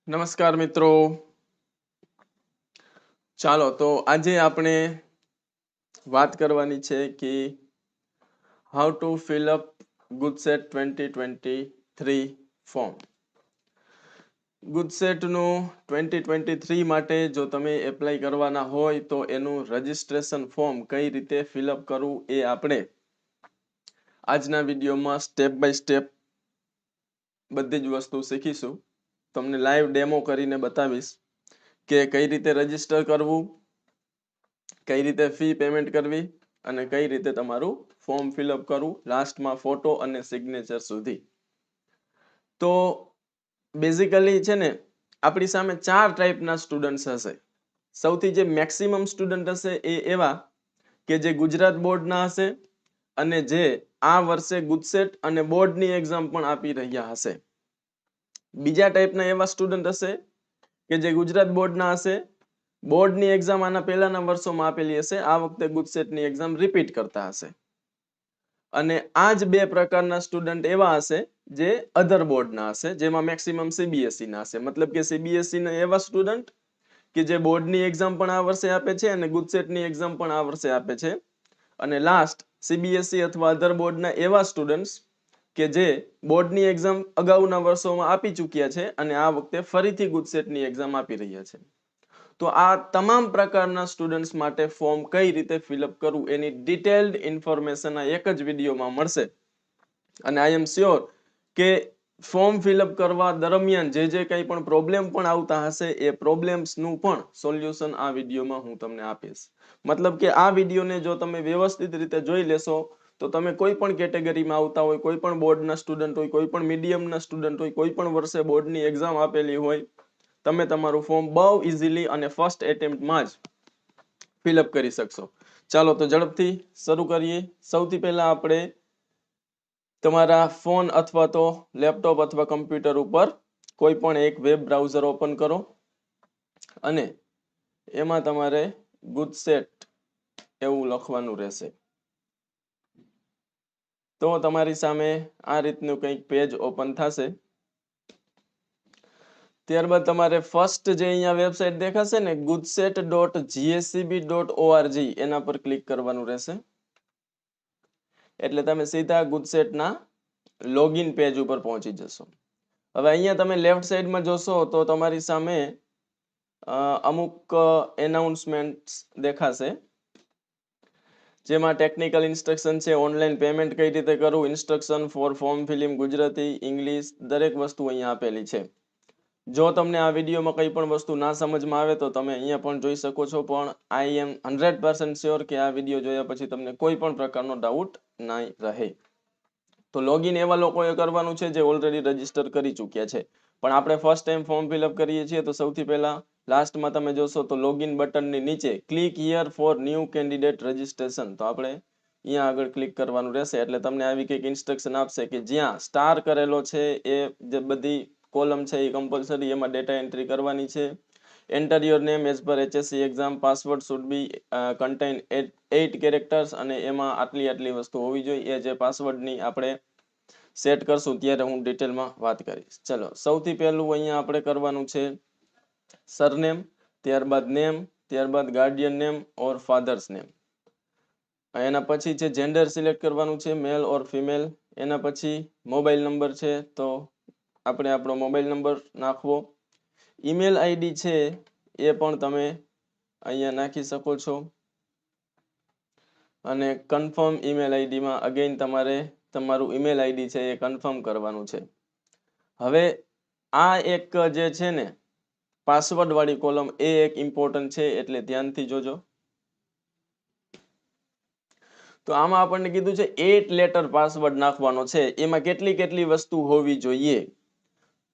નમસ્કાર મિત્રો. ચાલો તો આજે આપણે વાત કરવાની છે કે how to fill up GUJCET 2023 form. ગુજસેટનું 2023 માટે જો તમે એપ્લાય કરવાના હોય તો એનું રજિસ્ટ્રેશન ફોર્મ કઈ રીતે ફિલઅપ કરવું એ આપણે આજના વિડીયોમાં સ્ટેપ બાય સ્ટેપ બધી જ વસ્તુ શીખીશું. તમને લાઈવ ડેમો કરીને બતાવીશ કે કઈ રીતે રજીસ્ટર કરવું, કઈ રીતે ફી પેમેન્ટ કરવી અને કઈ રીતે તમારું ફોર્મ ફિલઅપ કરવું, લાસ્ટમાં ફોટો અને સિગ્નેચર સુધી. તો બેઝિકલી છે ને આપણી સામે 4 ટાઈપના સ્ટુડન્ટ્સ હશે. સૌથી જે મેક્સિમમ સ્ટુડન્ટ હશે એ એવા કે જે ગુજરાત બોર્ડના હશે અને જે આ વર્ષે ગુજસેટ અને બોર્ડની એક્ઝામ પણ આપી રહ્યા હશે. બીજા ટાઈપના એવા સ્ટુડન્ટ હશે કે જે ગુજરાત બોર્ડના હશે, બોર્ડની એક્ઝામ આના પહેલાના વર્ષોમાં આપેલી હશે, આ વખતે ગુજસેટની એક્ઝામ રિપીટ કરતા હશે. અને આ જ બે પ્રકારના સ્ટુડન્ટ એવા હશે જે અધર બોર્ડના હશે, જેમાં મેક્સિમમ સીબીએસઈના હશે. મતલબ કે સીબીએસઈના એવા સ્ટુડન્ટ કે જે બોર્ડની એક્ઝામ પણ આ વર્ષે આપે છે અને ગુજસેટની એક્ઝામ પણ આ વર્ષે આપે છે. અને લાસ્ટ સીબીએસઈ અથવા અધર બોર્ડના એવા સ્ટુડન્ટ્સ કે જે બોર્ડની એક્ઝામ અગાઉના વર્ષોમાં આપી ચૂક્યા છે અને આ વખતે ફરીથી ગુજસેટની એક્ઝામ આપી રહ્યા છે. તો આ તમામ પ્રકારના સ્ટુડન્ટ્સ માટે ફોર્મ કઈ રીતે ફિલઅપ કરવું એની ડિટેલ્ડ ઇન્ફોર્મેશન આ એક જ વિડીયોમાં મળશે. અને આઈ એમ શ્યોર કે ફોર્મ ફિલઅપ કરવા દરમિયાન જે કંઈ પણ પ્રોબ્લેમ પણ આવતા હશે એ પ્રોબ્લેમ્સનું પણ સોલ્યુશન આ વિડીયોમાં હું તમને આપીશ. મતલબ કે આ વિડીયોને જો તમે વ્યવસ્થિત રીતે જોઈ લેશો તો તમે કોઈ પણ કેટેગરીમાં આવતા હોય, કોઈ પણ બોર્ડના સ્ટુડન્ટ હોય, કોઈ પણ મીડિયમના સ્ટુડન્ટ હોય, કોઈ પણ વર્ષે બોર્ડની એક્ઝામ આપેલી હોય, તમે તમારું ફોર્મ બહુ ઇઝીલી અને ફર્સ્ટ એટેમ્પ્ટમાં જ ફિલઅપ કરી શકશો. ચાલો તો ઝડપથી શરૂ કરીએ. સૌથી પહેલા આપણે તમારા ફોન અથવા તો લેપટોપ અથવા કમ્પ્યુટર ઉપર કોઈ પણ એક વેબ બ્રાઉઝર ઓપન કરો અને એમાં તમારે ગુજસેટ એવું લખવાનું રહેશે. તો તમારી સામે આ રીતનું કંઈક પેજ ઓપન થશે. ત્યારબાદ તમારે ફર્સ્ટ જે અહીંયા વેબસાઇટ દેખાશે ને gudset.gscb.org એના પર ક્લિક કરવાનું રહેશે. એટલે તમે સીધા ગુજસેટના લોગિન પેજ ઉપર પહોંચી જશો. હવે અહીંયા તમે લેફ્ટ સાઈડમાં જોશો તો તમારી સામે અમુક એનાઉન્સમેન્ટ્સ દેખાશે, જેમાં ટેકનિકલ ઇન્સ્ટ્રક્શન છે, ઓનલાઈન પેમેન્ટ કઈ રીતે કરવું, instruction for form filling Gujarati, English, દરેક વસ્તુ અહીંયા આપેલી છે. જો તમને આ વિડીયોમાં કંઈ પણ વસ્તુ ના સમજમાં આવે તો તમે અહીંયા પણ જોઈ શકો છો, પણ આઈ એમ 100% શ્યોર કે આ વિડીયો જોયા પછી તમને કોઈ પણ પ્રકારનો ડાઉટ નહીં રહે. તો લોગિન એવા લોકોએ કરવાનું છે જે ઓલરેડી રજીસ્ટર કરી ચૂક્યા છે, પણ આપણે ફર્સ્ટ ટાઈમ ફોર્મ ફિલઅપ કરીએ છીએ તો સૌથી પહેલા લાસ્ટમાં તમે જોશો તો લોગિન બટનની નીચે click here for new candidate registration, તો આપણે અહીંયા આગળ ક્લિક કરવાનું રહેશે. એટલે તમને આવી કંઈક ઇન્સ્ટ્રક્શન આપશે કે જ્યાં સ્ટાર કરેલો છે એ જે બધી કોલમ છે એ કમ્પલસરી એમાં ડેટા એન્ટ્રી કરવાની છે. Enter your name as per HSC exam, password should be contain 8 characters અને એમાં આટલી વસ્તુ હોવી જોઈએ. એ જે પાસવર્ડની આપણે સેટ કરશું ત્યારે હું ડિટેલમાં વાત કરીશ. ચલો, સૌથી પહેલું અહીંયા આપણે કરવાનું છે સરનેમ, ત્યારબાદ નેમ, ત્યારબાદ ગાર્ડિયન નેમ ઓર ફાધર્સ નેમ. એના પછી છે જેન્ડર સિલેક્ટ કરવાનું છે, મેલ ઓર ફિમેલ. એના પછી મોબાઈલ નંબર છે તો આપણે આપણો મોબાઈલ નંબર નાખવો. ઈમેલ આઈડી છે એ પણ તમે અહીંયા નાખી શકો છો. અને કન્ફર્મ ઈમેલ આઈડીમાં અગેન તમારે તમારું ઈમેલ આઈડી છે એ કન્ફર્મ કરવાનું છે. હવે આ એક જે છે ને પાસવર્ડ વાળી કોલમ એ એક ઇમ્પોર્ટન્ટ છે, એટલે ધ્યાનથી જોજો. તો આમાં આપણને કીધું છે 8 લેટર પાસવર્ડ નાખવાનો છે. એમાં કેટલી વસ્તુ હોવી જોઈએ?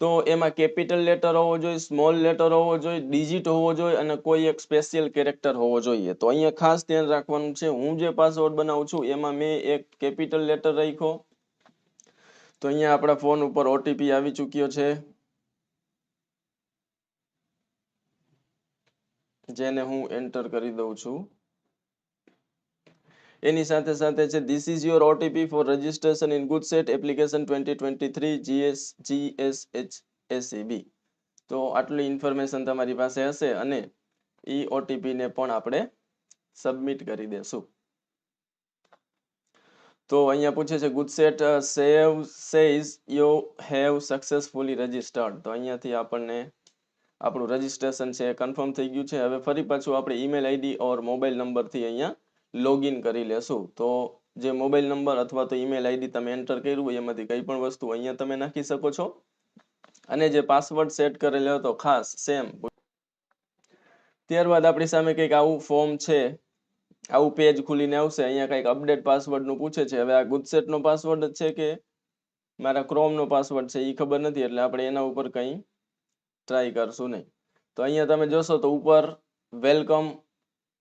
તો એમાં કેપિટલ લેટર હોવો જોઈએ, સ્મોલ લેટર હોવો જોઈએ, ડિજિટ હોવો જોઈએ અને કોઈ એક સ્પેશિયલ કેરેક્ટર હોવો જોઈએ. તો અહીંયા ખાસ ધ્યાન રાખવાનું છે. હું જે પાસવર્ડ બનાવું છું એમાં મેં એક કેપિટલ લેટર રાખ્યો. તો અહીંયા આપણા ફોન ઉપર ઓટીપી આવી ચૂક્યો છે, જેને હું એન્ટર કરી દઉં છું. એની સાથે છે this is your OTP for registration in GUJCET application 2023 GSHSEB. તો આટલી ઇન્ફોર્મેશન તમારી પાસે હશે અને એ ઓટીપીને પણ આપણે સબમિટ કરી દેશું. તો અહીંયા પૂછે છે GUJCET save says you have successfully registered. તો અહીંયાથી આપણને આપણું રજિસ્ટ્રેશન છે કન્ફર્મ થઈ ગયું છે. હવે ફરી પાછું આપણે ઈમેલ આઈડી ઓર મોબાઈલ નંબરથી અહીંયા લોગિન કરી લેશું. તો જે મોબાઈલ નંબર અથવા તો ઈમેલ આઈડી તમે એન્ટર કર્યું હોય એમાંથી કંઈ પણ વસ્તુ અહીંયા તમે નાખી શકો છો. અને જે પાસવર્ડ સેટ કરેલો હતો ખાસ સેમ. ત્યારબાદ આપણી સામે કંઈક આવું ફોર્મ છે, આવું પેજ ખુલીને આવશે. અહીંયા કંઈક અપડેટ પાસવર્ડનું પૂછે છે. હવે આ ગુડસેટનો પાસવર્ડ જ છે કે મારા ક્રોમનો પાસવર્ડ છે એ ખબર નથી, એટલે આપણે એના ઉપર કંઈ ટ્રાય કરશું નહીં. તો અહીંયા તમે જોશો તો ઉપર વેલકમ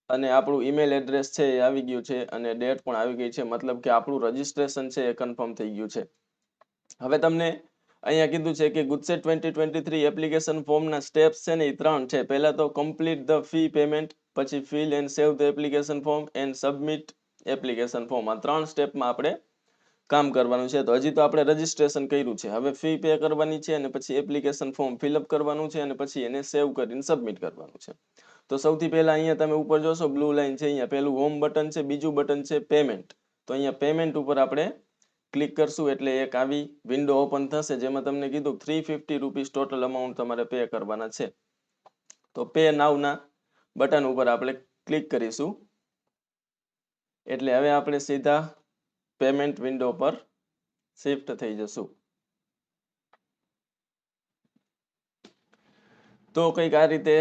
અને આપણું ઈમેલ એડ્રેસ છે એ આવી ગયું છે અને ડેટ પણ આવી ગઈ છે. મતલબ કે આપણું રજિસ્ટ્રેશન છે એ કન્ફર્મ થઈ ગયું છે. હવે તમને અહીંયા કીધું છે કે ગુડસેટ 2023 એપ્લિકેશન ફોર્મના સ્ટેપ્સ છે ને એ 3 છે. પહેલા તો કમ્પ્લીટ ધ ફી પેમેન્ટ, પછી fill and save the application form and submit application form. આ 3 સ્ટેપમાં આપણે કામ કરવાનું છે. તો હજી તો આપણે રજિસ્ટ્રેશન કર્યું છે. હવે ફી પે કરવાની છે અને પછી એપ્લિકેશન ફોર્મ ફિલઅપ કરવાનું છે અને પછી એને સેવ કરીને સબમિટ કરવાનું છે. તો સૌથી પહેલા અહીંયા તમે ઉપર જોશો બ્લુ લાઈન છે, અહીંયા પહેલું હોમ બટન છે, બીજું બટન છે પેમેન્ટ. તો અહીંયા પેમેન્ટ ઉપર આપણે ક્લિક કરશું એટલે એક આવી વિન્ડો ઓપન થશે જેમાં તમને કીધું 350 રૂપીસ ટોટલ અમાઉન્ટ તમારે પે કરવાના છે. તો પે નાવના બટન ઉપર આપણે ક્લિક કરીશું એટલે હવે આપણે સીધા પેમેન્ટ વિન્ડો પર શિફ્ટ થઈ જશું. તો કંઈક આ રીતે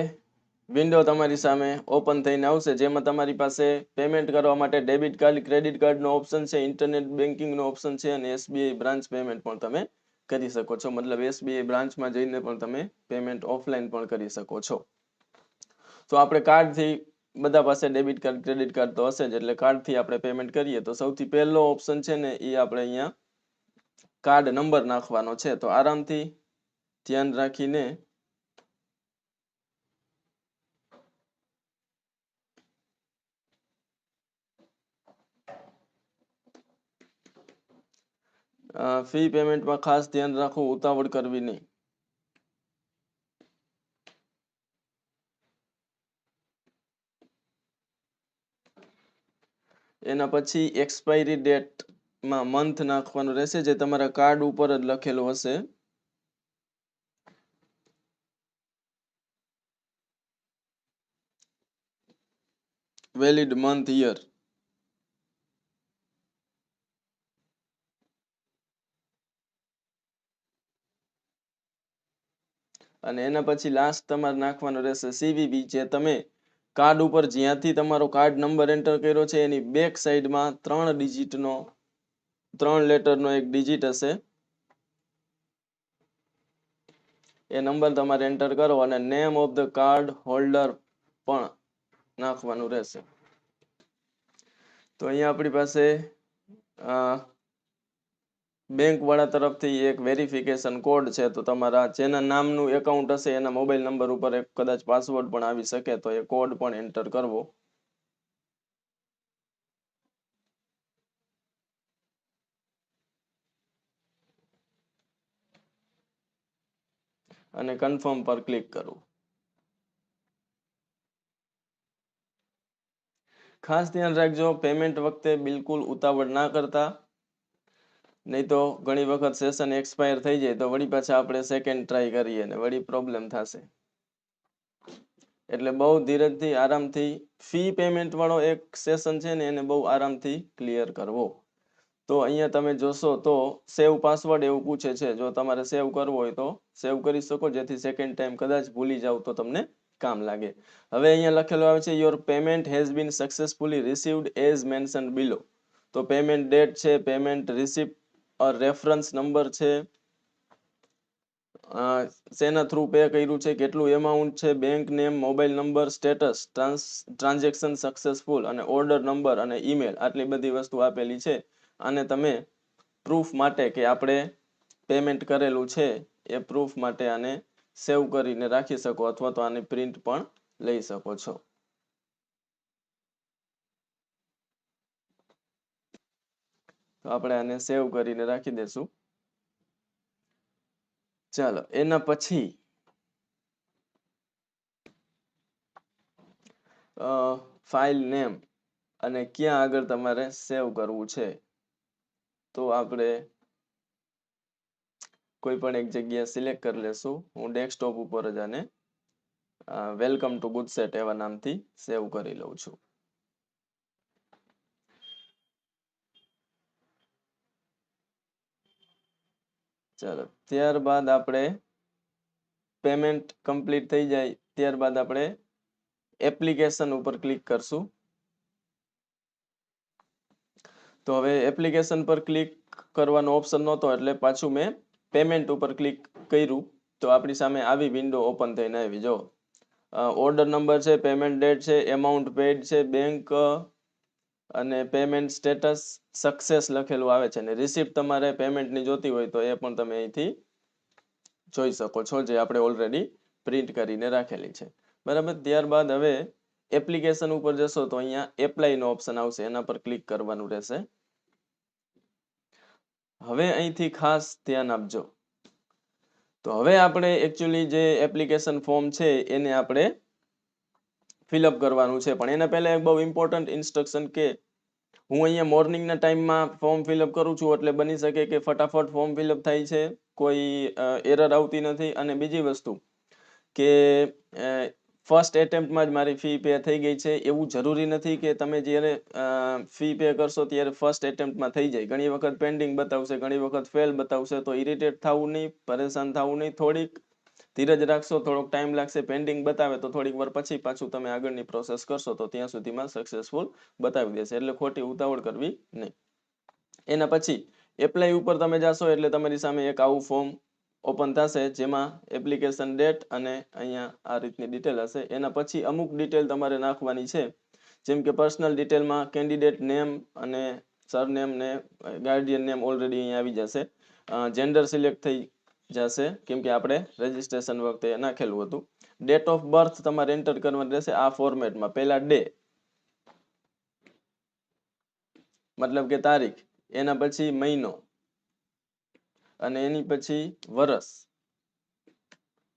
વિન્ડો તમારી સામે ઓપન થઈને આવશે જેમાં તમારી પાસે પેમેન્ટ કરવા માટે ડેબિટ કાર્ડ, ક્રેડિટ કાર્ડનો ઓપ્શન છે, ઇન્ટરનેટ બેન્કિંગનો ઓપ્શન છે અને એસબીઆઈ બ્રાન્ચ પેમેન્ટ પણ તમે કરી શકો છો. મતલબ એસબીઆઈ બ્રાન્ચમાં જઈને પણ તમે પેમેન્ટ ઓફલાઈન પણ કરી શકો છો. તો આપણે કાર્ડથી બધા પાસે ડેબિટ કાર્ડ, ક્રેડિટ કાર્ડ તો હશે જ, એટલે કાર્ડથી આપણે પેમેન્ટ કરીએ. તો સૌથી પહેલો ઓપ્શન છે ને એ આપણે અહીંયા કાર્ડ નંબર નાખવાનો છે. તો આરામથી ધ્યાન રાખીને ફી પેમેન્ટમાં ખાસ ધ્યાન રાખવું, ઉતાવળ કરવી નહીં. એના પછી એક્સપાયરી ડેટમાં મંથ નાખવાનું રહેશે જે તમારા કાર્ડ ઉપર જ લખેલું હશે. Valid month, year. અને એના પછી લાસ્ટ તમારે નાખવાનું રહેશે સીવીવી, જે તમે કાર્ડ ઉપર જ્યાંથી તમારો કાર્ડ નંબર એન્ટર કર્યો છે એની બેક સાઈડમાં 3 લેટરનો એક ડિજિટ હશે. એ નંબર તમારે એન્ટર કરો અને name of the card holder પણ નાખવાનું રહેશે. તો અહીંયા આપણી પાસે બેંક વાળા તરફથી એક વેરિફિકેશન કોડ છે. તો તમારા જેના નામનું એકાઉન્ટ હશે એના મોબાઈલ નંબર ઉપર એક કદાચ પાસવર્ડ પણ આવી શકે, તો એ કોડ પણ એન્ટર કરવો. અને કન્ફર્મ પર ક્લિક કરવું. ખાસ ધ્યાન રાખજો પેમેન્ટ વખતે બિલકુલ ઉતાવળ ના કરતા, નહીં તો ઘણી વખત સેશન એક્સપાયર થઈ જાય તો વળી પાછા આપણે સેકન્ડ ટ્રાય કરીએ ને વળી પ્રોબ્લેમ થશે. એટલે બહુ ધીરજથી આરામથી ફી પેમેન્ટ વાળો એક સેશન છે ને એને બહુ આરામથી ક્લિયર કરવો. તો અહીંયા તમે જોશો તો સેવ પાસવર્ડ એવું પૂછે છે. જો તમારે સેવ કરવો હોય તો સેવ કરી શકો, જેથી સેકન્ડ ટાઈમ કદાચ ભૂલી જાવ તો તમને કામ લાગે. હવે અહીંયા લખેલું આવે છે your payment has been successfully received as mentioned below. તો પેમેન્ટ ડેટ છે, પેમેન્ટ રિસિપ્ટ, રેફરન્સ નંબર છે, શેના થ્રુ પે કર્યું છે, કેટલું એમાઉન્ટ છે, bank name, mobile number, status, transaction successful અને ઓર્ડર નંબર અને ઈમેલ, આટલી બધી વસ્તુ આપેલી છે. અને તમે પ્રૂફ માટે કે આપણે પેમેન્ટ કરેલું છે એ પ્રૂફ માટે આને સેવ કરીને રાખી શકો અથવા તો આની પ્રિન્ટ પણ લઈ શકો છો. તો આપણે આને સેવ કરીને રાખી દેશું. ચાલો, એના પછી ફાઇલ નેમ અને ક્યાં આગળ તમારે સેવ કરવું છે તો આપણે કોઈ પણ એક જગ્યા સિલેક્ટ કરી લેશું. હું ડેસ્કટોપ ઉપર જ આને વેલકમ ટુ ગુડસેટ એવા નામથી સેવ કરી લઉં છું. ચાલો, ત્યારબાદ આપણે પેમેન્ટ કમ્પ્લીટ થઈ જાય ત્યારબાદ આપણે એપ્લિકેશન ઉપર ક્લિક કરશું. તો હવે એપ્લિકેશન પર ક્લિક કરવાનો ઓપ્શન નહોતો એટલે પાછું મેં પેમેન્ટ ઉપર ક્લિક કર્યું તો આપણી સામે આવી વિન્ડો ઓપન થઈને આવી. જો ઓર્ડર નંબર છે, પેમેન્ટ ડેટ છે, એમાઉન્ટ પેડ છે, બેંક અને પેમેન્ટ સ્ટેટસ સક્સેસ લખેલું આવે છે. અને રિસિપ્ટ તમારે પેમેન્ટની જોતી હોય તો એ પણ તમે અહીંથી જોઈ શકો છો, જે આપણે ઓલરેડી પ્રિન્ટ કરીને રાખેલી છે. બરાબર. ત્યારબાદ હવે એપ્લિકેશન ઉપર જશો તો અહીંયા એપ્લાયનો ઓપ્શન આવશે, એના પર ક્લિક કરવાનું રહેશે. હવે અહીંથી ખાસ ધ્યાન આપજો. તો હવે આપણે એકચ્યુઅલી જે એપ્લિકેશન ફોર્મ છે એને આપણે ફિલઅપ કરવાનું છે. પણ એના પહેલા એક બહુ ઇમ્પોર્ટન્ટ ઇન્સ્ટ્રક્શન કે હું અહીંયા મોર્નિંગના ટાઈમમાં ફોર્મ ફિલઅપ કરું છું એટલે બની શકે કે ફટાફટ ફોર્મ ફિલઅપ થાય છે, કોઈ એરર આવતી નથી. અને બીજી વસ્તુ કે ફર્સ્ટ એટેમ્પ્ટમાં જ મારી ફી પે થઈ ગઈ છે એવું જરૂરી નથી કે તમે જ્યારે ફી પે કરશો ત્યારે ફર્સ્ટ એટેમ્પ્ટમાં થઈ જાય. ઘણી વખત પેન્ડિંગ બતાવશે, ઘણી વખત ફેલ બતાવશે. તો ઇરિટેટ થવું નહીં, પરેશાન થવું નહીં. થોડીક ધીરજ રાખશો, થોડોક ટાઈમ લાગશે. પેન્ડિંગ બતાવે તો થોડીક વાર પછી પાછું તમે આગળની પ્રોસેસ કરશો તો ત્યાં સુધીમાં સક્સેસફુલ બતાવી દેશે. એટલે ખોટી ઉતાવળ કરવી નહીં. એના પછી એપ્લાય ઉપર તમે જાશો એટલે તમારી સામે એક આવું ફોર્મ ઓપન થશે જેમાં એપ્લિકેશન ડેટ અને અહીંયા આ રીતની ડિટેલ હશે. એના પછી અમુક ડિટેલ તમારે નાખવાની છે, જેમ કે પર્સનલ ડિટેલમાં કેન્ડિડેટ નેમ અને સરનેમ ને ગાર્ડિયન નેમ ઓલરેડી અહીંયા આવી જશે. જેન્ડર સિલેક્ટ થઈ જશે કેમ કે આપણે રજિસ્ટ્રેશન વખતે નાખેલું હતું. ડેટ ઓફ બર્થ તમારે એન્ટર કરવાની રહેશે આ ફોર્મેટમાં. પહેલા ડે મતલબ કે તારીખ, એના પછી મહિનો અને એની પછી વર્ષ,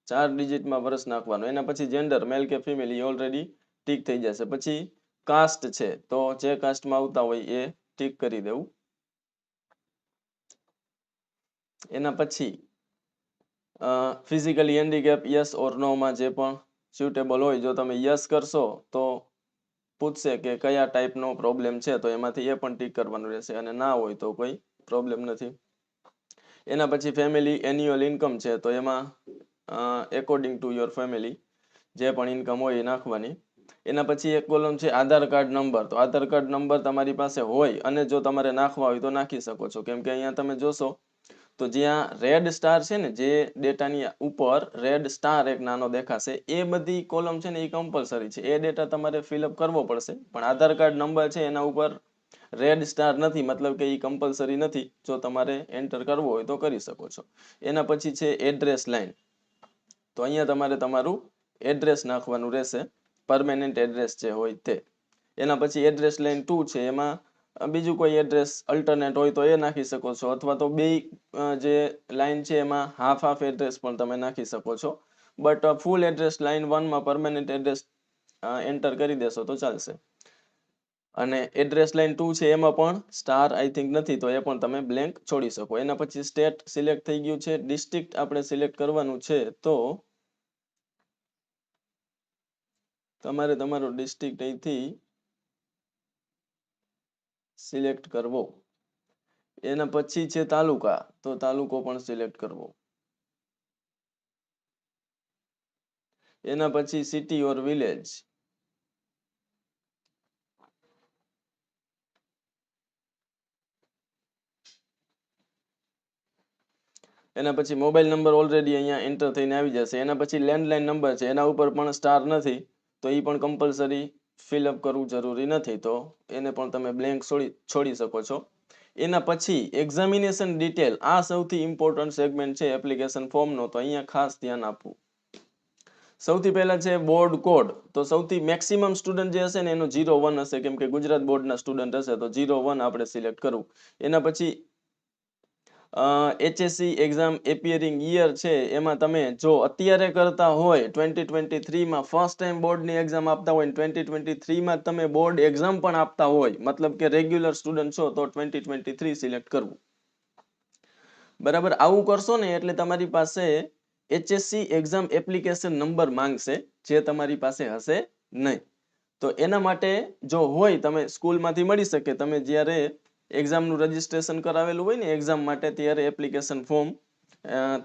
4 ડિજિટમાં વર્ષ નાખવાનું. એના પછી જેન્ડર મેલ કે ફિમેલ એ ઓલરેડી ટીક થઈ જશે. પછી કાસ્ટ છે તો જે કાસ્ટમાં આવતા હોય એ ટીક કરી દેવું. એના પછી ફિઝિકલી હેન્ડીકેપ યસ ઓર નોમાં જે પણ સ્યુટેબલ હોય, જો તમે યસ કરશો તો પૂછશે કે કયા ટાઈપનો પ્રોબ્લેમ છે તો એમાંથી એ પણ ટીક કરવાનું રહેશે, અને ના હોય તો કોઈ પ્રોબ્લેમ નથી. એના પછી ફેમિલી એન્યુઅલ ઇન્કમ છે તો એમાં એકોર્ડિંગ ટુ યોર ફેમિલી જે પણ ઇન્કમ હોય એ નાખવાની. એના પછી એક કોલમ છે આધાર કાર્ડ નંબર. તો આધાર કાર્ડ નંબર તમારી પાસે હોય અને જો તમારે નાખવા હોય તો નાખી શકો છો. કેમ કે અહીંયા તમે જોશો તો જ્યાં રેડ સ્ટાર છે ને, જે ડેટાની ઉપર રેડ સ્ટાર એક નાનો દેખાશે, એ બધી કોલમ છે ને એ કમ્પલસરી છે. એ ડેટા તમારે ફિલઅપ કરવો પડશે. પણ આધાર કાર્ડ નંબર છે એના ઉપર રેડ સ્ટાર નથી, મતલબ કે એ કમ્પલસરી નથી. જો તમારે એન્ટર કરવો હોય તો કરી શકો છો. એના પછી છે એડ્રેસ લાઇન. તો અહીંયા તમારે તમારું એડ્રેસ નાખવાનું રહેશે, પરમેનન્ટ એડ્રેસ જે હોય તે. એના પછી એડ્રેસ લાઇન 2 છે, એમાં બીજું કોઈ એડ્રેસ અલ્ટરનેટ હોય તો એ નાખી શકો છો, અથવા તો બે જે લાઇન છે એમાં હાફ હાફ એડ્રેસ પણ તમે નાખી શકો છો. બટ ફૂલ એડ્રેસ લાઇન 1 માં પરમેનન્ટ એડ્રેસ એન્ટર કરી દેશો તો ચાલશે. અને એડ્રેસ લાઇન 2 છે એમાં પણ સ્ટાર આઈ થિંક નથી, તો એ પણ તમે બ્લેન્ક છોડી શકો. એના પછી સ્ટેટ સિલેક્ટ થઈ ગયું છે. ડિસ્ટ્રિક્ટ આપણે સિલેક્ટ કરવાનું છે તો તમારે તમારો ડિસ્ટ્રિક્ટ અહીંથી સિલેક્ટ કરવો. એના પછી છે તાલુકા, તો તાલુકો પણ સિલેક્ટ કરવો. એના પછી સિટી ઓર વિલેજ. એના પછી મોબાઈલ નંબર ઓલરેડી અહીંયા એન્ટર થઈને આવી જશે. એના પછી લેન્ડલાઇન નંબર છે, એના ઉપર પણ સ્ટાર નથી તો એ પણ કમ્પલસરી ફિલઅપ કરવું જરૂરી નથી, તો એને પણ તમે બ્લેન્ક છોડી શકો છો. એના પછી એક્ઝામિનેશન ડિટેલ, આ સૌથી ઇમ્પોર્ટન્ટ સેગમેન્ટ છે એપ્લિકેશન ફોર્મનો, તો અહીંયા ખાસ ધ્યાન આપવું. સૌથી પહેલા છે બોર્ડ કોડ. તો સૌથી મેક્સિમમ સ્ટુડન્ટ જે હશે ને એનો 01 હશે, કેમ કે ગુજરાત બોર્ડના સ્ટુડન્ટ હશે તો 01 આપણે સિલેક્ટ કરવું. એના પછી HSC એક્ઝામ એપિયરિંગ યર છે એમાં તમે જો અત્યારે કરતા હોય 2023 માં ફર્સ્ટ ટાઈમ બોર્ડની એક્ઝામ આપતા હોય 2023 માં તમે બોર્ડ એક્ઝામ પણ આપતા હોય મતલબ કે રેગ્યુલર સ્ટુડન્ટ છો તો 2023 સિલેક્ટ કરવું. બરાબર, આવું કરશો ને એટલે તમારી પાસે HSC એક્ઝામ એપ્લિકેશન નંબર માંગશે જે તમારી પાસે હશે નહીં. તો એના માટે જો હોય તમે સ્કૂલમાંથી મળી શકે, તમે જ્યારે એક્ઝામનું રજીસ્ટ્રેશન કરાવેલું હોય ને એક્ઝામ માટે ત્યારે એપ્લિકેશન ફોર્મ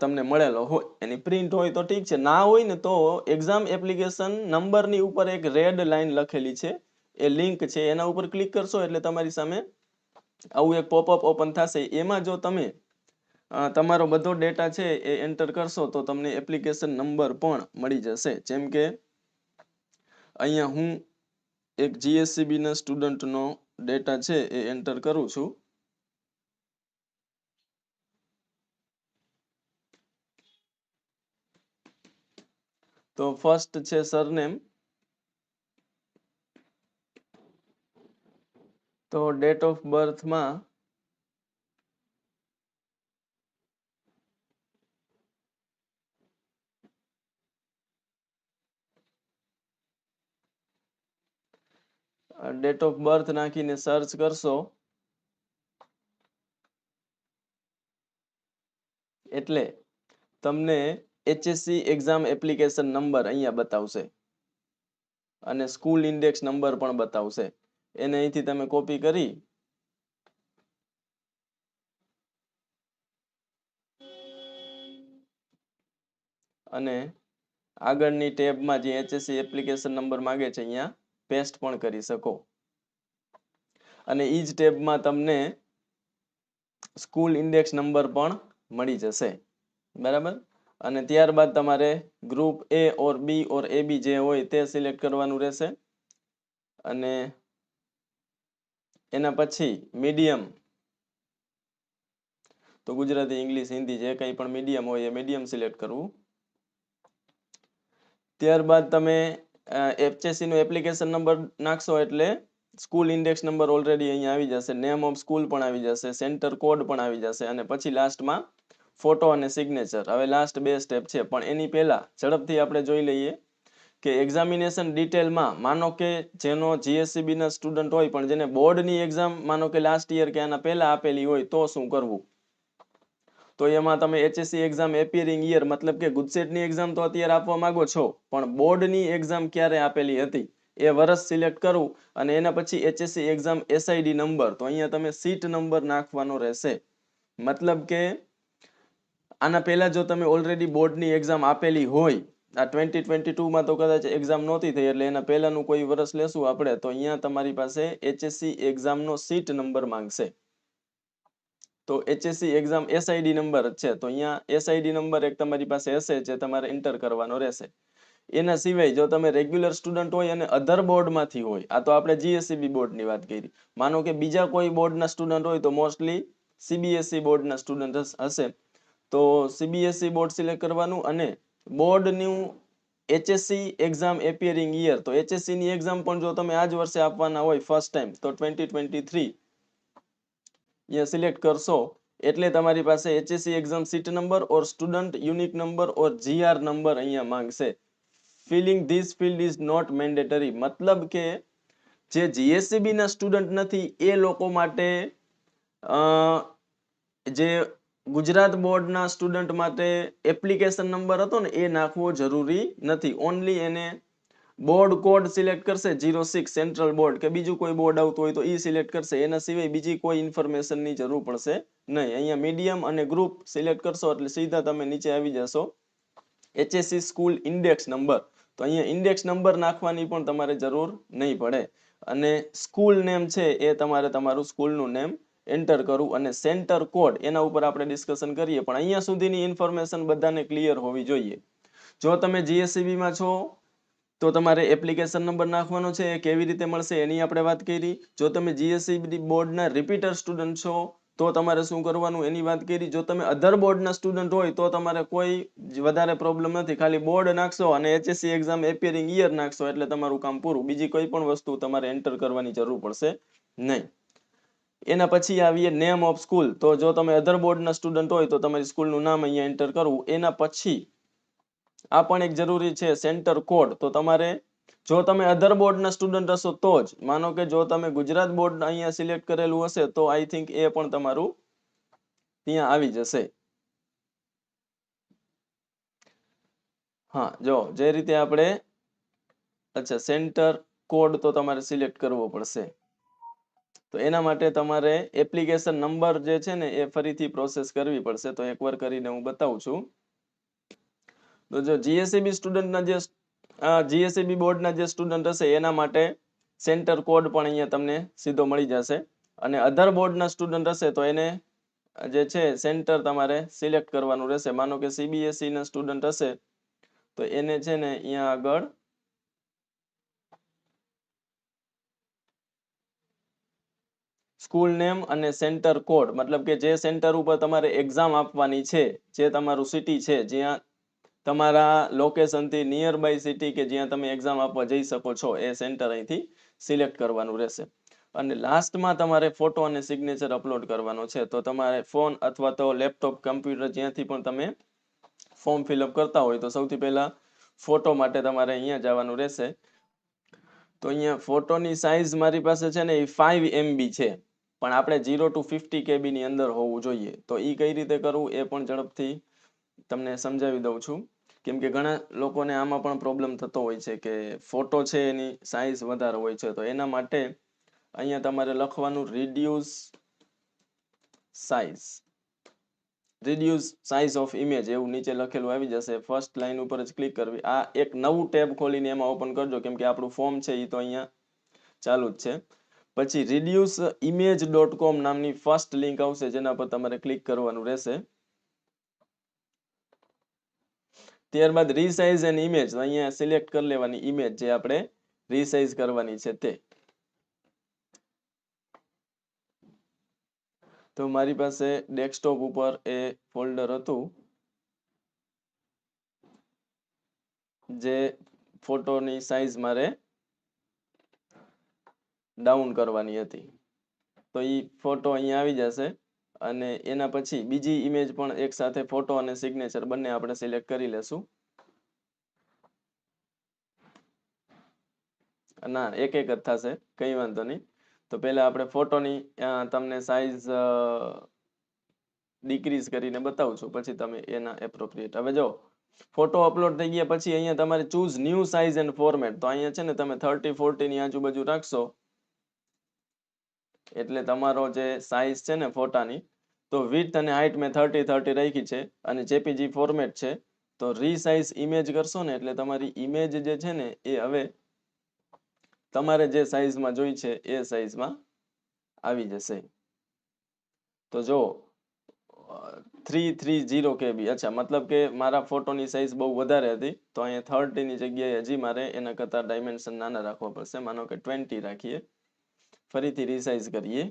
તમને મળેલો હોય એની પ્રિન્ટ હોય તો ઠીક છે, ના હોય ને તો એક્ઝામ એપ્લિકેશન નંબરની ઉપર એક રેડ લાઈન લખેલી છે એ લિંક છે એના ઉપર ક્લિક કરશો એટલે તમારી સામે આવું એક પોપઅપ ઓપન થશે. એમાં જો તમે તમારો બધો ડેટા છે એ એન્ટર કરશો તો તમને એપ્લિકેશન નંબર પણ મળી જશે. જેમ કે અહીંયા હું એક GSCB ના સ્ટુડન્ટનો ડેટા છે એ એન્ટર કરું છું. તો ફર્સ્ટ છે સરનેમ, તો ડેટ ઓફ બર્થમાં ડેટ ઓફ બર્થ નાખીને સર્ચ કરશો એટલે તમને HSC એક્ઝામ એપ્લિકેશન નંબર અહીંયા બતાવશે અને સ્કૂલ ઇન્ડેક્સ નંબર પણ બતાવશે. એને અહીંથી તમે કોપી કરી અને આગળની ટેબમાં જે HSC એપ્લિકેશન નંબર માંગે છે અહીંયા પેસ્ટ પણ કરી શકો અને એ જ ટેબમાં તમને સ્કૂલ ઇન્ડેક્સ નંબર પણ મળી જશે. બરાબર, અને ત્યારબાદ તમારે group A or B or AB જે હોય તે સિલેક્ટ કરવાનું રહેશે અને એના પછી મીડિયમ તો ગુજરાતી, ઇંગ્લિશ, હિન્દી જે કંઈ પણ મીડિયમ હોય એ મીડિયમ સિલેક્ટ કરવું. ત્યારબાદ તમે HSC નો એપ્લિકેશન નંબર નાખશો એટલે સ્કૂલ ઇન્ડેક્સ નંબર ઓલરેડી અહીંયા આવી જશે, નેમ ઓફ સ્કૂલ પણ આવી જશે, સેન્ટર કોડ પણ આવી જશે અને પછી લાસ્ટમાં ફોટો અને સિગ્નેચર. હવે લાસ્ટ બે સ્ટેપ છે પણ એની પહેલા ઝડપથી આપણે જોઈ લઈએ કે એક્ઝામિનેશન ડિટેલમાં માનો કે જેનો GSCB ના સ્ટુડન્ટ હોય પણ જેને બોર્ડની એક્ઝામ માનો કે લાસ્ટ યર કે આના પહેલા આપેલી હોય તો શું કરવું. તો એમાં તમે HSC એક્ઝામ એપિયરિંગ યર મતલબ કે ગુજસેટની એક્ઝામ તો અત્યારે આપવા માંગો છો પણ બોર્ડની એક્ઝામ ક્યારે આપેલી હતી એ વર્ષ સિલેક્ટ કરવું અને એના પછી HSC એક્ઝામ SID નંબર, તો અહીંયા તમે સીટ નંબર નાખવાનો રહેશે. મતલબ કે આના પહેલા જો તમે ઓલરેડી બોર્ડની એક્ઝામ આપેલી હોય, આ 2022માં તો કદાચ એક્ઝામ નહોતી થઈ એટલે એના પહેલાનું કોઈ વર્ષ લેશું આપણે, તો અહીંયા તમારી પાસે HSC એક્ઝામનો સીટ નંબર માંગશે. તો HSC એક્ઝામ SID નંબર છે તો અહીંયા SID નંબર એક તમારી પાસે હશે જે તમારે એન્ટર કરવાનો રહેશે. એના સિવાય જો તમે રેગ્યુલર સ્ટુડન્ટ હોય અને અધર બોર્ડમાંથી હોય, આ તો આપણે GSCB બોર્ડની વાત કરી, માનો કે બીજા કોઈ બોર્ડના સ્ટુડન્ટ હોય તો મોસ્ટલી CBSE બોર્ડના સ્ટુડન્ટ હશે તો CBSE બોર્ડ સિલેક્ટ કરવાનું અને બોર્ડનું HSC એક્ઝામ એપિયરિંગ યર, તો HSC ની એક્ઝામ પણ જો તમે આ જ વર્ષે આપવાના હોય ફર્સ્ટ ટાઈમ તો 2023 અહીંયા સિલેક્ટ કરશો એટલે તમારી પાસે HSC exam seat number or student unique number or GR number અહીંયા માંગશે. Filling this field is not mandatory, મતલબ કે જે GSCB ના સ્ટુડન્ટ નથી એ લોકો માટે જે ગુજરાત બોર્ડના સ્ટુડન્ટ માટે એપ્લિકેશન નંબર હતો ને એ નાખવો જરૂરી નથી. ઓનલી એને બોર્ડ કોડ સિલેક્ટ કરશે 06 સેન્ટ્રલ બોર્ડ કે બીજું કોઈ બોર્ડ આવતું હોય તો એ સિલેક્ટ કરશે, એના સિવાય બીજી કોઈ ઇન્ફોર્મેશનની જરૂર પડશે નહીં. અહીંયા મીડિયમ અને ગ્રુપ સિલેક્ટ કરશો એટલે સીધા તમે નીચે આવી જશો HSC સ્કૂલ ઇન્ડેક્સ નંબર, તો અહીંયા ઇન્ડેક્સ નંબર નાખવાની પણ તમારે જરૂર નહીં પડે અને સ્કૂલ નેમ છે એ તમારે તમારું સ્કૂલનું નેમ એન્ટર કરવું અને સેન્ટર કોડ એના ઉપર આપણે ડિસ્કશન કરીએ પણ અહીંયા સુધીની ઇન્ફોર્મેશન બધાને ક્લિયર હોવી જોઈએ. જો તમે GSCB માં છો તો તમારે એપ્લિકેશન નંબર નાખવાનો છે, એ કેવી રીતે મળશે એની આપણે વાત કરી. જો તમે GSCB બોર્ડના રિપીટર સ્ટુડન્ટ છો તો તમારે શું કરવાનું એની વાત કરી. જો તમે અધર બોર્ડના સ્ટુડન્ટ હોય તો તમારે કોઈ વધારે પ્રોબ્લેમ નથી, ખાલી બોર્ડ નાખશો અને HSC એક્ઝામ એપિયરિંગ યર નાખશો એટલે તમારું કામ પૂરું, બીજી કોઈ પણ વસ્તુ તમારે એન્ટર કરવાની જરૂર પડશે નહીં. એના પછી આવીએ નેમ ઓફ સ્કૂલ. તો જો તમે અધર બોર્ડના સ્ટુડન્ટ હોય તો તમારી સ્કૂલનું નામ અહીંયા એન્ટર કરવું. એના પછી આ પણ એક જરૂરી છે સેન્ટર કોડ. તો તમારે જો તમે અધર બોર્ડના સ્ટુડન્ટ હશો તો જ, માનો કે જો તમે ગુજરાત બોર્ડ અહીંયા સિલેક્ટ કરેલું હશે તો આઈ થિંક એ પણ તમારું ત્યાં આવી જશે. હા, જો જે રીતે આપણે અચ્છા સેન્ટર કોડ તો તમારે સિલેક્ટ કરવો પડશે. તો એના માટે તમારે એપ્લિકેશન નંબર જે છે ને એ ફરીથી પ્રોસેસ કરવી પડશે. તો એકવાર કરીને હું બતાવું છું. તો જો જીએસઈબી સ્ટુડન્ટના જે જીએસઈબી બોર્ડના જે સ્ટુડન્ટ હશે એના માટે સેન્ટર કોડ પણ અહીંયા તમને સીધો મળી જશે. અને અધર બોર્ડના સ્ટુડન્ટ હશે તો એને જે છે સેન્ટર તમારે સિલેક્ટ કરવાનું રહેશે. માનો કે સીબીએસઈ ના સ્ટુડન્ટ હશે તો એને છે ને અહીંયા આગળ સ્કૂલ નેમ અને સેન્ટર કોડ, મતલબ કે જે સેન્ટર ઉપર તમારે એક્ઝામ આપવાની છે, જે તમારું સિટી છે, જ્યાં તમારા લોકેશનથી નિયર બાય સિટી કે જ્યાં તમે એક્ઝામ આપવા જઈ શકો છો એ સેન્ટર અહીંથી સિલેક્ટ કરવાનું રહેશે. અને લાસ્ટમાં તમારે ફોટો અને સિગ્નેચર અપલોડ કરવાનો છે. તો તમારે ફોન અથવા તો લેપટોપ, કમ્પ્યુટર જ્યાંથી પણ તમે ફોર્મ ફિલઅપ કરતા હોય તો સૌથી પહેલા ફોટો માટે તમારે અહીંયા જવાનું રહેશે. તો અહીંયા ફોટોની સાઇઝ મારી પાસે છે ને એ 5 MB છે, પણ આપણે 0 to 50 KB ની અંદર હોવું જોઈએ. તો એ કઈ રીતે કરવું એ પણ ઝડપથી તમને સમજાવી દઉં છું. કેમ કે ઘણા લોકોને આમાં પણ પ્રોબ્લેમ થતો હોય છે કે ફોટો છે એની સાઇઝ વધારે હોય છે. તો એના માટે અહીંયા તમારે લખવાનું રિડ્યુસ સાઇઝ ઓફ ઇમેજ એવું નીચે લખેલું આવી જશે. ફર્સ્ટ લાઈન ઉપર જ ક્લિક કરવી. આ એક નવું ટેબ ખોલીને એમાં ઓપન કરજો, કેમ કે આપણું ફોર્મ છે એ તો અહીંયા ચાલુ જ છે. પછી reduceimage.com નામની ફર્સ્ટ લિંક આવશે જેના પર તમારે ક્લિક કરવાનું રહેશે. ત્યારબાદ રીસાઇઝ એન ઇમેજ, અહીંયા સિલેક્ટ કરી લેવાની ઇમેજ જે આપણે રીસાઇઝ કરવાની છે તે. તો મારી પાસે ડેસ્કટોપ ઉપર એ ફોલ્ડર હતું જે ફોટોની સાઇઝ મારે ડાઉન કરવાની હતી. તો એ ફોટો અહીંયા આવી જશે. અને એના પછી બીજી ઇમેજ પણ એક સાથે ફોટો અને સિગ્નેચર બંને આપણે સિલેક્ટ કરી લેશું. ના, એક એક જ થશે, કંઈ વાંધો નહીં. તો પહેલા આપણે ફોટોની તમને સાઇઝ ડિક્રીઝ કરીને બતાવું છું, પછી તમે એના એપ્રોપ્રિએટ. હવે જો ફોટો અપલોડ થઈ ગયા પછી અહીંયા તમારે choose new size and format. તો અહીંયા છે ને તમે 30-40 ની આજુબાજુ રાખશો એટલે તમારો જે સાઇઝ છે ને ફોટાની, તો વિડ્થ અને હાઇટ મેં 30-30 રાખી છે અને જેપીજી ફોર્મેટ છે. તો રીસાઇઝ ઇમેજ કરશો ને એટલે તમારી ઇમેજ જે છે ને એ હવે તમારે જે સાઇઝમાં જોઈ છે એ સાઇઝમાં આવી જશે. તો જો 330 KB. અચ્છા, મતલબ કે મારા ફોટોની સાઇઝ બહુ વધારે હતી તો અહીંયા 30 ની જગ્યાએ હજી મારે એના કરતાં ડાયમેન્શન નાના રાખવા પડશે. માનો કે 20 રાખીએ. ફરીથી રીસાઇઝ કરીએ.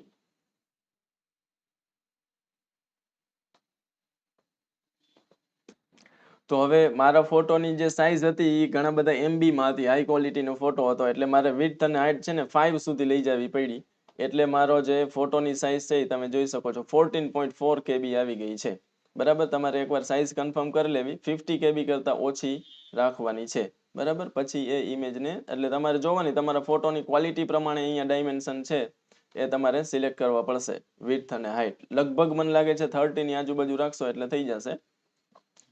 તો હવે મારા ફોટોની જે સાઇઝ હતી એ ઘણા બધા MB માં હતી, હાઈ ક્વોલિટીનો ફોટો હતો, એટલે મારે વિડ્થ અને હાઇટ છે ને 5 સુધી લઈ જવી પડી. એટલે મારો જે ફોટોની સાઇઝ છે એ તમે જોઈ શકો છો 14.4 KB આવી ગઈ છે. બરાબર, તમારે એકવાર સાઇઝ કન્ફર્મ કરી લેવી. 50 KB કરતાં ઓછી રાખવાની છે. બરાબર, પછી એ ઇમેજને એટલે તમારે જોવાની તમારા ફોટોની ક્વોલિટી પ્રમાણે અહીંયા ડાયમેન્શન છે એ તમારે સિલેક્ટ કરવા પડશે. વિડ્થ અને હાઇટ લગભગ મને લાગે છે 30 ની આજુબાજુ રાખશો એટલે થઈ જશે,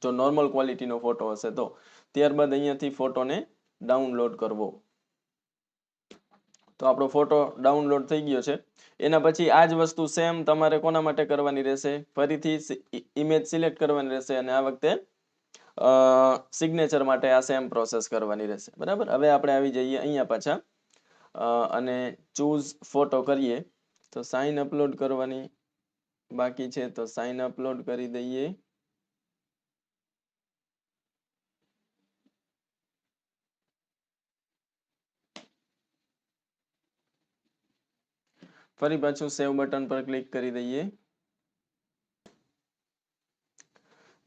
જો નોર્મલ ક્વોલિટીનો ફોટો હશે તો. ત્યારબાદ અહીંયાથી ફોટોને ડાઉનલોડ કરવો. તો આપણો ફોટો ડાઉનલોડ થઈ ગયો છે. એના પછી આ જ વસ્તુ સેમ તમારે કોના માટે કરવાની રહેશે? ફરીથી ઇમેજ સિલેક્ટ કરવાની રહેશે અને આ વખતે સિગ્નેચર માટે આ સેમ પ્રોસેસ કરવાની રહેશે. બરાબર, હવે આપણે આવી જઈએ અહીંયા પાછા અને ચૂઝ ફોટો કરીએ. તો સાઇન અપલોડ કરવાની બાકી છે, તો સાઇન અપલોડ કરી દઈએ. ફરી પાછું સેવ બટન પર ક્લિક કરી દઈએ.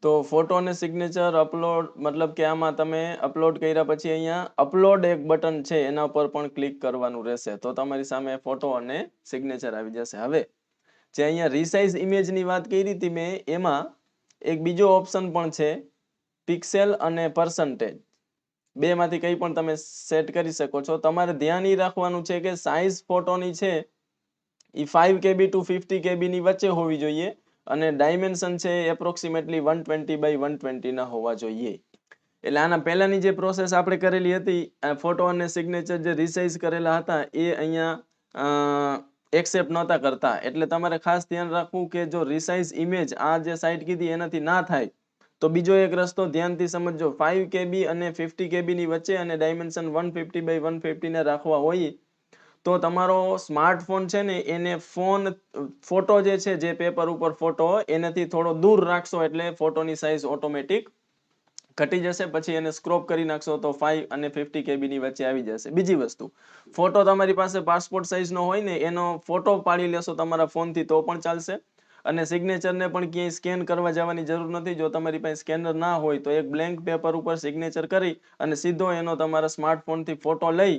તો ફોટો અને સિગ્નેચર અપલોડ, મતલબ કે આમાં તમે અપલોડ કર્યા પછી અહીંયા અપલોડ એક બટન છે એના પર પણ ક્લિક કરવાનું રહેશે. તો તમારી સામે ફોટો અને સિગ્નેચર આવી જશે. હવે જે અહીંયા રિસાઇઝ ઇમેજની વાત કરી હતી મેં, એમાં એક બીજો ઓપ્શન પણ છે, પિક્સેલ અને પર્સન્ટેજ. બેમાંથી કંઈ પણ તમે સેટ કરી શકો છો. તમારે ધ્યાન એ રાખવાનું છે કે સાઇઝ ફોટોની છે એ 5 KB to 50 KB ની વચ્ચે હોવી જોઈએ અને ડાયમેન્શન છે એપ્રોક્સિમેટલી 120 by 120 ના હોવા જોઈએ. એટલે આના પહેલાની જે પ્રોસેસ આપણે કરેલી હતી, ફોટો અને સિગ્નેચર જે રિસાઇઝ કરેલા હતા એ અહીંયા એક્સેપ્ટ નહોતા કરતા. એટલે તમારે ખાસ ધ્યાન રાખવું કે જો રિસાઇઝ ઇમેજ આ જે સાઇટ કીધી એનાથી ના થાય તો બીજો એક રસ્તો ધ્યાનથી સમજજો. 5 KB અને 50 KB ની વચ્ચે અને ડાયમેન્શન 150 by 150 ને રાખવા હોય તો તમારો સ્માર્ટફોન છે ને એને ફોટો જે છે, જે પેપર ઉપર ફોટો એનાથી થોડો દૂર રાખશો એટલે ફોટોની સાઇઝ ઓટોમેટિક ઘટી જશે. પછી એને સ્ક્રોપ કરી નાખશો તો 5 અને 50 KB ની વચ્ચે આવી જશે. બીજી વસ્તુ, ફોટો તમારી પાસે પાસપોર્ટ સાઇઝનો હોય ને એનો ફોટો પાડી લેશો તમારા ફોનથી તો પણ ચાલશે. અને સિગ્નેચરને પણ ક્યાંય સ્કેન કરવા જવાની જરૂર નથી. જો તમારી પાસે સ્કેનર ના હોય તો એક બ્લેન્ક પેપર ઉપર સિગ્નેચર કરી અને સીધો એનો તમારા સ્માર્ટફોનથી ફોટો લઈ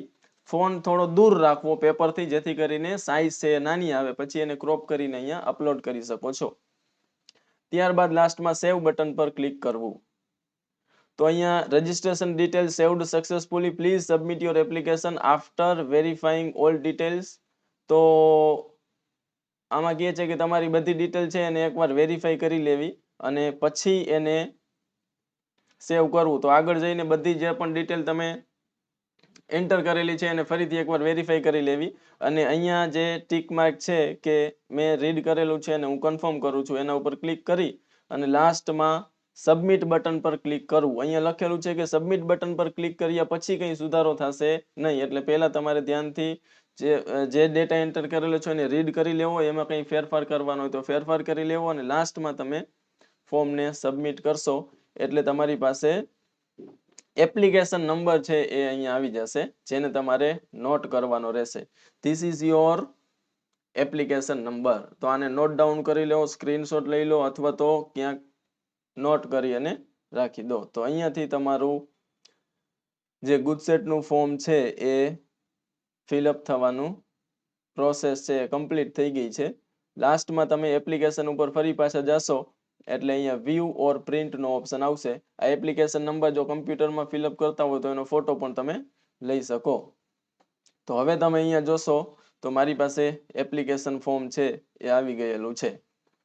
ફોન થોડો દૂર રાખવો પેપરથી, જેથી કરીને સાઇઝ છે નાની આવે. પછી એને ક્રોપ કરીને અહીંયા અપલોડ કરી શકો છો. ત્યારબાદ લાસ્ટમાં સેવ બટન પર ક્લિક કરવું. તો અહીંયા registration detail saved successfully, please submit your application after verifying all details. તો આમાં કહે છે કે તમારી બધી ડિટેલ છે એને એકવાર વેરીફાઈ કરી લેવી અને પછી એને સેવ કરવું. તો આગળ જઈને બધી જે પણ ડિટેલ તમે એન્ટર કરેલી છે એને ફરીથી એકવાર વેરીફાઈ કરી લેવી અને અહીંયા જે ટીક માર્ક છે કે મેં રીડ કરેલું છે અને હું કન્ફર્મ કરું છું એના ઉપર ક્લિક કરી અને લાસ્ટમાં સબમિટ બટન પર ક્લિક કરવું. અહીંયા લખેલું છે કે સબમિટ બટન પર ક્લિક કર્યા પછી કંઈ સુધારો થશે નહીં. એટલે પહેલા તમારે ધ્યાનથી જે ડેટા એન્ટર કરેલો છે એને રીડ કરી લેવો, એમાં કંઈ ફેરફાર કરવાનો હોય તો ફેરફાર કરી લેવો અને લાસ્ટમાં તમે ફોર્મને સબમિટ કરશો એટલે તમારી પાસે એપ્લિકેશન નંબર છે એ અહીંયા આવી જશે, જેને તમારે નોટ કરવાનો રહેશે. This is your application number. તો આને નોટ ડાઉન કરી લો, સ્ક્રીનશોટ લઈ લો અથવા તો ક્યાંક નોટ કરી અને રાખી દો. તો અહીંયાથી તમારું જે ગુજસેટનું ફોર્મ છે એ ફિલઅપ થવાનું પ્રોસેસ છે કમ્પ્લીટ થઈ ગઈ છે. લાસ્ટમાં તમે એપ્લિકેશન ઉપર ફરી પાછા જશો એટલે અહીંયા વ્યૂ ઓર પ્રિન્ટનો ઓપ્શન આવશે. આ એપ્લિકેશન નંબર જો કમ્પ્યુટરમાં ફિલઅપ કરતા હોય તો એનો ફોટો પણ તમે લઈ શકો. તો હવે તમે અહીંયા જોશો તો મારી પાસે એપ્લિકેશન ફોર્મ છે એ આવી ગયેલું છે,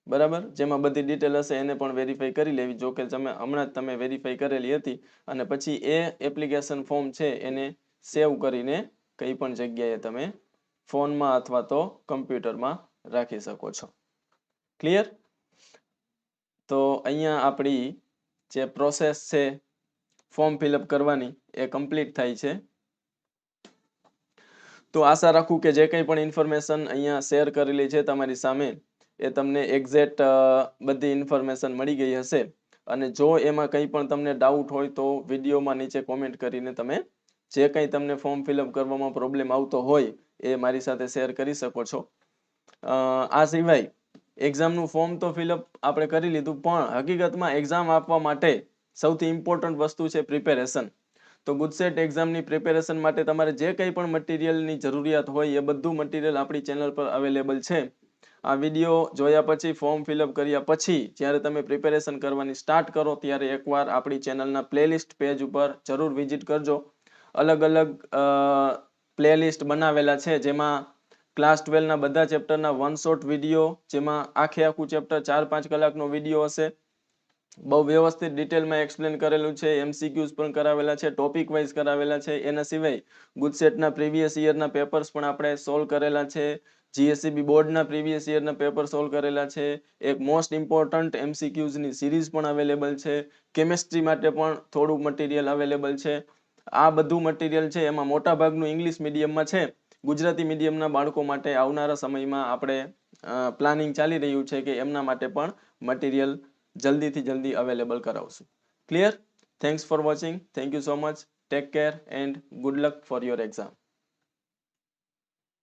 બરાબર. જેમાં બધી ડિટેલ હશે એને પણ વેરીફાઈ કરી લેવી. જો કે હમણાં જ તમે વેરીફાઈ કરેલી હતી અને પછી એ એપ્લિકેશન ફોર્મ છે એને સેવ કરીને કઈ પણ જગ્યાએ તમે ફોનમાં અથવા તો કમ્પ્યુટરમાં રાખી શકો છો. ક્લિયર? તો અહીંયા આપણી જે પ્રોસેસ છે ફોર્મ ફિલઅપ કરવાની એ કમ્પ્લીટ થાય છે. તો આશા રાખું કે જે કંઈ પણ ઇન્ફોર્મેશન અહીંયા શેર કરેલી છે તમારી સામે એ તમને એક્ઝેક્ટ બધી ઇન્ફોર્મેશન મળી ગઈ હશે. અને જો એમાં કંઈ પણ તમને ડાઉટ હોય તો વિડીયોમાં નીચે કોમેન્ટ કરીને તમે જે કંઈ તમને ફોર્મ ફિલઅપ કરવામાં પ્રોબ્લેમ આવતો હોય એ મારી સાથે શેર કરી શકો છો. આ સિવાય એક્ઝામનું ફોર્મ તો ફિલઅપ આપણે કરી લીધું, પણ હકીકતમાં એક્ઝામ આપવા માટે સૌથી ઇમ્પોર્ટન્ટ વસ્તુ છે પ્રિપેરેશન. તો ગુજસેટ એક્ઝામની પ્રિપેરેશન માટે તમારે જે કંઈ પણ મટીરિયલની જરૂરિયાત હોય એ બધું મટીરિયલ આપણી ચેનલ પર અવેલેબલ છે. આ વિડીયો જોયા પછી, ફોર્મ ફિલઅપ કર્યા પછી જ્યારે તમે પ્રિપેરેશન કરવાની સ્ટાર્ટ કરો ત્યારે એકવાર આપણી ચેનલના પ્લેલિસ્ટ પેજ ઉપર જરૂર વિઝિટ કરજો. અલગ અલગ પ્લેલિસ્ટ બનાવેલા છે જેમાં ક્લાસ 12ના બધા ચેપ્ટરના વન શોટ વિડીયો, જેમાં આખું ચેપ્ટર 4-5 કલાકનો વિડીયો હશે. બહુ વ્યવસ્થિત ડિટેલમાં એક્સપ્લેન કરેલું છે. MCQs પણ કરાવેલા છે, ટોપિક વાઇઝ કરાવેલા છે. એના સિવાય ગુજસેટના પ્રીવિયસ યરના પેપર્સ પણ આપણે સોલ્વ કરેલા છે. GSEB બોર્ડના પ્રીવિયસ યરના પેપર સોલ્વ કરેલા છે. એક મોસ્ટ ઇમ્પોર્ટન્ટ MCQsની સિરીઝ પણ અવેલેબલ છે. કેમેસ્ટ્રી માટે પણ થોડું મટીરિયલ અવેલેબલ છે. આ બધું મટીરિયલ છે એમાં મોટા ભાગનું ઇંગ્લિશ મીડિયમમાં છે. ગુજરાતી મીડિયમના બાળકો માટે આવનારા સમયમાં આપણે પ્લાનિંગ ચાલી રહ્યું છે કે એમના માટે પણ મટીરિયલ જલ્દીથી જલ્દી અવેલેબલ કરાવશું. Clear? Thanks for watching. Thank you so much. Take care and good luck for your exam.